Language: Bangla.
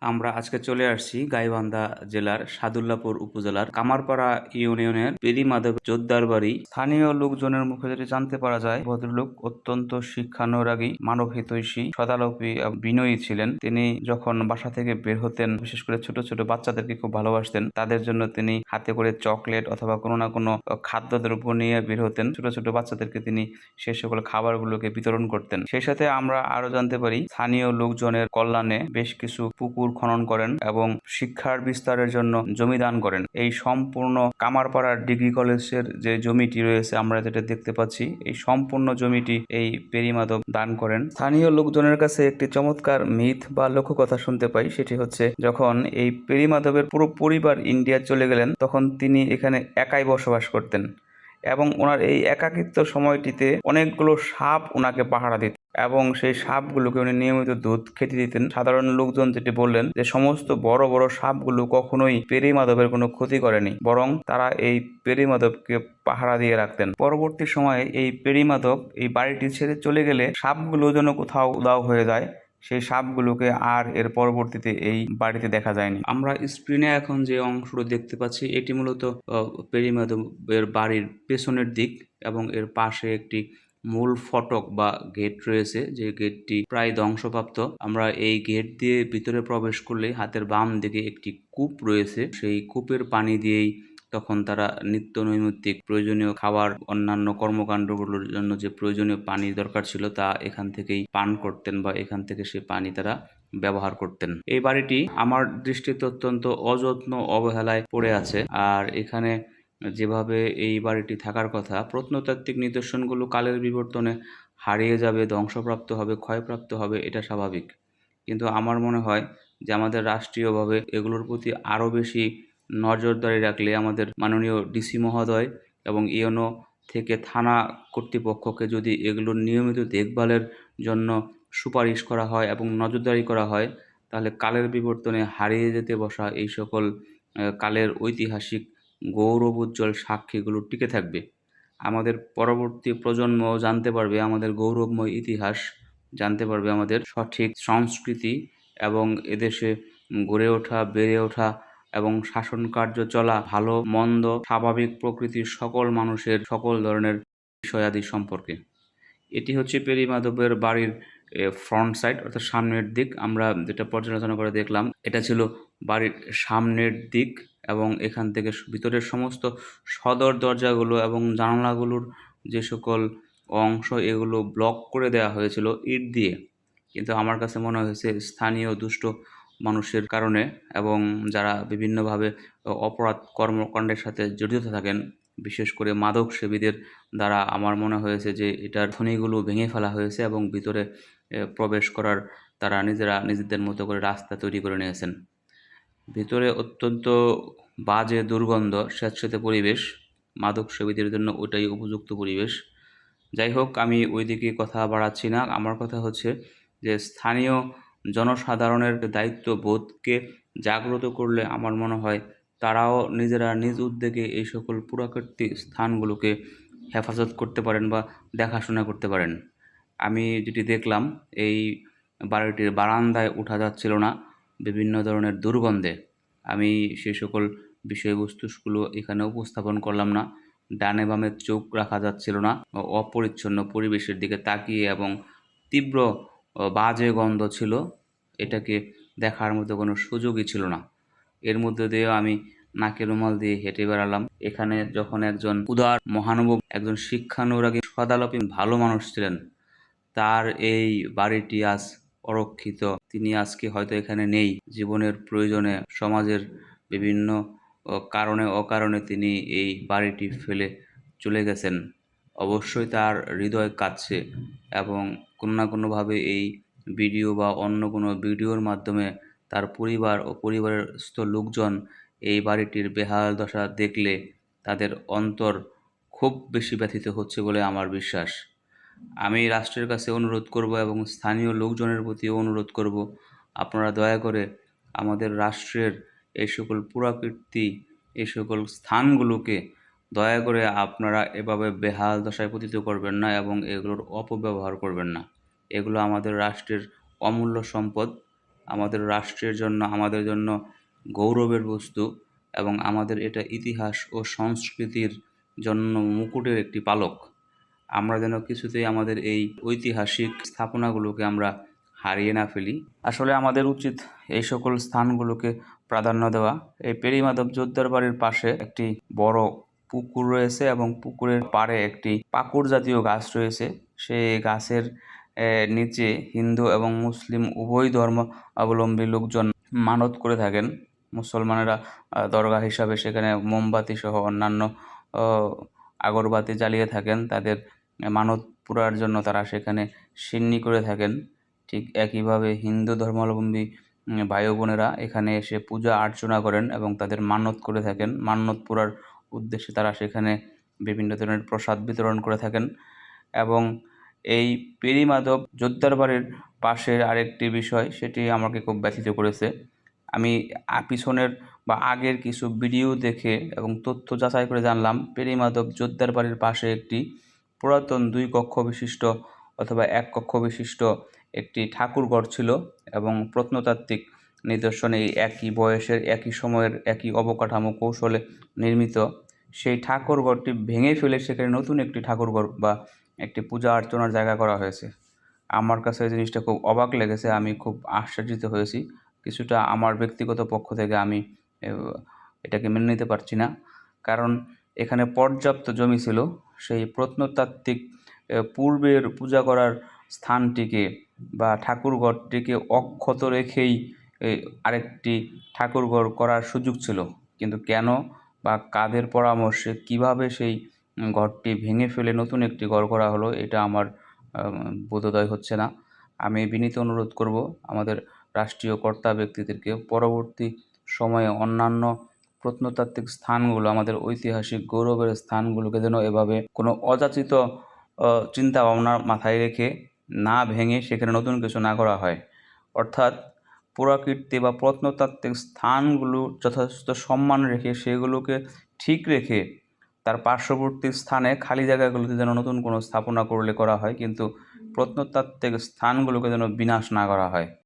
আমরা আজকে চলে আসছি গাইবান্ধা জেলার সাদুল্লাপুর উপজেলার কামারপাড়া ইউনিয়নের পেরিমাধব জোদ্দার বাড়ি। স্থানীয় লোকজনের মুখে যেটি জানতে পারা যায়, ভদ্রলোক অত্যন্ত শিক্ষানুরাগী, মানব হিতৈষী, সদালোপী বিনয়ী ছিলেন। তিনি যখন বাসা থেকে বের হতেন, বিশেষ করে ছোট ছোট বাচ্চাদেরকে খুব ভালোবাসতেন। তাদের জন্য তিনি হাতে করে চকলেট অথবা কোনো না কোনো খাদ্যদ্রব্য নিয়ে বের হতেন। ছোট ছোট বাচ্চাদেরকে তিনি সে সকল খাবারগুলোকে বিতরণ করতেন। সেই সাথে আমরা আরো জানতে পারি, স্থানীয় লোকজনের কল্যাণে বেশ কিছু পুকুর খনন করেন এবং শিক্ষার বিস্তারের জন্য জমি দান করেন। এই সম্পূর্ণ কামারপাড়ার ডিগ্রি কলেজের যে জমিটি রয়েছে, আমরা যেটা দেখতে পাচ্ছি, এই সম্পূর্ণ জমিটি এই পেরিমাধব দান করেন। স্থানীয় লোকজনের কাছে একটি চমৎকার মিথ বা লোককথা শুনতে পাই, সেটি হচ্ছে যখন এই পেরিমাধবের পুরো পরিবার ইন্ডিয়া চলে গেলেন, তখন তিনি এখানে একাই বসবাস করতেন এবং ওনার এই একাকিত্ব সময়টিতে অনেকগুলো সাপ ওনাকে পাহারা দিত এবং সেই সাপগুলোকে উনি নিয়মিত দুধ খেতে দিতেন। সাধারণ লোকজন যেটি বললেন যে সমস্ত বড় বড় সাপগুলো কখনোই পেরিমাধবের কোনো ক্ষতি করেনি, বরং তারা এই পেরিমাধবকে পাহারা দিয়ে রাখতেন। পরবর্তী সময়ে এই পেরিমাধব এই বাড়িটি ছেড়ে চলে গেলে সাপগুলো যেন কোথাও উধাও হয়ে যায়, সেই সাপগুলোকে আর এর পরবর্তীতে এই বাড়িতে দেখা যায়নি। আমরা স্ক্রিনে এখন যে অংশটি দেখতে পাচ্ছি, এটি মূলত পেরিমাধবের বাড়ির পেছনের দিক এবং এর পাশে একটি মূল ফটক বা গেট রয়েছে, যে গেটটি প্রায় ধ্বংসপ্রাপ্ত। আমরা এই গেট দিয়ে ভিতরে প্রবেশ করলে হাতের বাম দিকে একটি কূপ রয়েছে, সেই কূপের পানি দিয়েই তখন তারা নিত্য নৈমিত্তিক প্রয়োজনীয় খাবার, অন্যান্য কর্মকাণ্ডগুলোর জন্য যে প্রয়োজনীয় পানি দরকার ছিল তা এখান থেকেই পান করতেন বা এখান থেকে সে পানি তারা ব্যবহার করতেন। এই বাড়িটি আমার দৃষ্টিতে অত্যন্ত অযত্ন অবহেলায় পড়ে আছে, আর এখানে যেভাবে এই বাড়িটি থাকার কথা, প্রত্নতাত্ত্বিক নিদর্শনগুলো কালের বিবর্তনে হারিয়ে যাবে, ধ্বংসপ্রাপ্ত হবে, ক্ষয়প্রাপ্ত হবে, এটা স্বাভাবিক। কিন্তু আমার মনে হয় যে আমাদের রাষ্ট্রীয়ভাবে এগুলোর প্রতি আরও বেশি নজরদারি রাখলে, আমাদের মাননীয় ডিসি মহোদয় এবং ইউনো থেকে থানা কর্তৃপক্ষকে যদি এগুলোর নিয়মিত দেখভালের জন্য সুপারিশ করা হয় এবং নজরদারি করা হয়, তাহলে কালের বিবর্তনে হারিয়ে যেতে বসা এই সকল কালের ঐতিহাসিক গৌরবোজ্জ্বল সাক্ষীগুলো টিকে থাকবে। আমাদের পরবর্তী প্রজন্ম জানতে পারবে আমাদের গৌরবময় ইতিহাস, জানতে পারবে আমাদের সঠিক সংস্কৃতি এবং এদেশে গড়ে ওঠা, বেড়ে ওঠা এবং শাসন কার্য চলা, ভালো মন্দ, স্বাভাবিক প্রকৃতির সকল মানুষের সকল ধরনের বিষয়াদি সম্পর্কে। এটি হচ্ছে পেরিমাধবের বাড়ির ফ্রন্ট সাইড, অর্থাৎ সামনের দিক। আমরা যেটা পর্যালোচনা করে দেখলাম, এটা ছিল বাড়ির সামনের দিক এবং এখান থেকে ভিতরের সমস্ত সদর দরজাগুলো এবং জানালাগুলোর যে সকল অংশ, এগুলো ব্লক করে দেওয়া হয়েছিল ইট দিয়ে। কিন্তু আমার কাছে মনে হয়েছে স্থানীয় দুষ্ট মানুষের কারণে এবং যারা বিভিন্নভাবে অপরাধ কর্মকাণ্ডের সাথে জড়িত থাকেন, বিশেষ করে মাদক সেবীদের দ্বারা, আমার মনে হয়েছে যে এটার খনিগুলো ভেঙে ফেলা হয়েছে এবং ভিতরে প্রবেশ করার তারা নিজেরা নিজেদের মতো করে রাস্তা তৈরি করে নিয়েছেন। ভিতরে অত্যন্ত বাজে দুর্গন্ধ, স্যাঁতসেঁতে পরিবেশ, মাদক সেবীদের জন্য ওইটাই উপযুক্ত পরিবেশ। যাই হোক, আমি ওইদিকে কথা বাড়াচ্ছি না। আমার কথা হচ্ছে যে স্থানীয় জনসাধারণের দায়িত্ববোধকে জাগ্রত করলে আমার মনে হয় তারাও নিজেরা নিজ উদ্যোগে এই সকল পুরাকীর্তিক স্থানগুলোকে হেফাজত করতে পারেন বা দেখাশোনা করতে পারেন। আমি যেটি দেখলাম, এই বাড়িটির বারান্দায় ওঠা যাচ্ছিল না বিভিন্ন ধরনের দুর্গন্ধে। আমি সেই সকল বিষয়বস্তুগুলো এখানে উপস্থাপন করলাম না। ডানে বামে চোখ রাখা যাচ্ছিল না, অপরিচ্ছন্ন পরিবেশের দিকে তাকিয়ে এবং তীব্র বাজে গন্ধ ছিল, এটাকে দেখার মতো কোনো সুযোগই ছিল না। এর মধ্যে দিয়েও আমি নাকে রুমাল দিয়ে হেঁটে বেড়ালাম। এখানে যখন একজন উদার মহানুভব, একজন শিক্ষানুরাগী, সদালপী ভালো মানুষ ছিলেন, তার এই বাড়িটি আজ অরক্ষিত। তিনি আজকে হয়তো এখানে নেই। জীবনের প্রয়োজনে, সমাজের বিভিন্ন কারণে অকারণে তিনি এই বাড়িটি ফেলে চলে গেছেন। অবশ্যই তার হৃদয় কাঁদছে এবং কোনো না কোনোভাবে এই ভিডিও বা অন্য কোনো ভিডিওর মাধ্যমে তার পরিবার ও পরিবারস্থ লোকজন এই বাড়িটির বেহাল দশা দেখলে তাদের অন্তর খুব বেশি ব্যথিত হচ্ছে বলে আমার বিশ্বাস। আমি রাষ্ট্রের কাছে অনুরোধ করব এবং স্থানীয় লোকজনের প্রতিও অনুরোধ করব, আপনারা দয়া করে আমাদের রাষ্ট্রের এই সকল পুরাকীর্তি, এই সকল স্থানগুলোকে দয়া করে আপনারা এভাবে বেহাল দশায় পতিত করবেন না এবং এগুলোর অপব্যবহার করবেন না। এগুলো আমাদের রাষ্ট্রের অমূল্য সম্পদ। আমাদের রাষ্ট্রের জন্য, আমাদের জন্য গৌরবের বস্তু, এবং আমাদের এটা ইতিহাস ও সংস্কৃতির জন্য মুকুটের একটি পালক। আমরা যেন কিছুতেই আমাদের এই ঐতিহাসিক স্থাপনাগুলোকে আমরা হারিয়ে না ফেলি। আসলে আমাদের উচিত এই সকল স্থানগুলোকে প্রাধান্য দেওয়া। এই পেরিমাধব জোরদার বাড়ির পাশে একটি বড় পুকুর রয়েছে এবং পুকুরের পাড়ে একটি পাকুড় জাতীয় গাছ রয়েছে। সেই গাছের নিচে হিন্দু এবং মুসলিম উভয় ধর্ম অবলম্বী লোকজন মানত করে থাকেন। মুসলমানেরা দরগা হিসাবে সেখানে মোমবাতি সহ অন্যান্য আগরবাতি জ্বালিয়ে থাকেন, তাদের মানত পুরার জন্য তারা সেখানে সিন্নি করে থাকেন। ঠিক একইভাবে হিন্দু ধর্মাবলম্বী ভাই বোনেরা এখানে এসে পূজা অর্চনা করেন এবং তাদের মানত করে থাকেন। মানত পুরার উদ্দেশ্যে তারা সেখানে বিভিন্ন ধরনের প্রসাদ বিতরণ করে থাকেন। এবং এই পেরিমাধব জোরদার বাড়ির পাশের আরেকটি বিষয়, সেটি আমাকে খুব ব্যথিত করেছে। আমি পিছনের বা আগের কিছু ভিডিও দেখে এবং তথ্য যাচাই করে জানলাম পেরিমাধব জোরদার বাড়ির পাশে একটি পুরাতন 2 কক্ষ বিশিষ্ট অথবা 1 কক্ষ বিশিষ্ট একটি ঠাকুরঘর ছিল এবং প্রত্নতাত্ত্বিক নিদর্শনে একই বয়সের, একই সময়ের, একই অবকাঠামো কৌশলে নির্মিত সেই ঠাকুরঘরটি ভেঙে ফেলে সেখানে নতুন একটি ঠাকুরঘর বা একটি পূজা অর্চনার জায়গা করা হয়েছে। আমার কাছে এই জিনিসটা খুব অবাক লেগেছে, আমি খুব আশ্চর্যিত হয়েছি। কিছুটা আমার ব্যক্তিগত পক্ষ থেকে আমি এটাকে মেনে নিতে পারছি না, কারণ এখানে পর্যাপ্ত জমি ছিল। সেই প্রত্নতাত্ত্বিক পূর্বের পূজা করার স্থানটিকে বা ঠাকুরঘরটিকে অক্ষত রেখেই আরেকটি ঠাকুরঘর করার সুযোগ ছিল, কিন্তু কেন বা কাদের পরামর্শে কিভাবে সেই ঘরটি ভেঙে ফেলে নতুন একটি ঘর করা হলো, এটা আমার বোধোদয় হচ্ছে না। আমি বিনীত অনুরোধ করব আমাদের রাষ্ট্রীয় কর্তা ব্যক্তিদেরকে পরবর্তী সময়ে অন্যান্য প্রত্নতাত্ত্বিক স্থানগুলো, আমাদের ঐতিহাসিক গৌরবের স্থানগুলোকে যেন এভাবে কোনো অযাচিত চিন্তা ভাবনা মাথায় রেখে না ভেঙে সেখানে নতুন কিছু না করা হয়। অর্থাৎ পুরাকীর্তি বা প্রত্নতাত্ত্বিক স্থানগুলো যথাযথ সম্মান রেখে সেগুলোকে ঠিক রেখে তার পার্শ্ববর্তী স্থানে খালি জায়গাগুলোতে যেন নতুন কোনো স্থাপনা করলে করা হয়, কিন্তু প্রত্নতাত্ত্বিক স্থানগুলোকে যেন বিনাশ না করা হয়।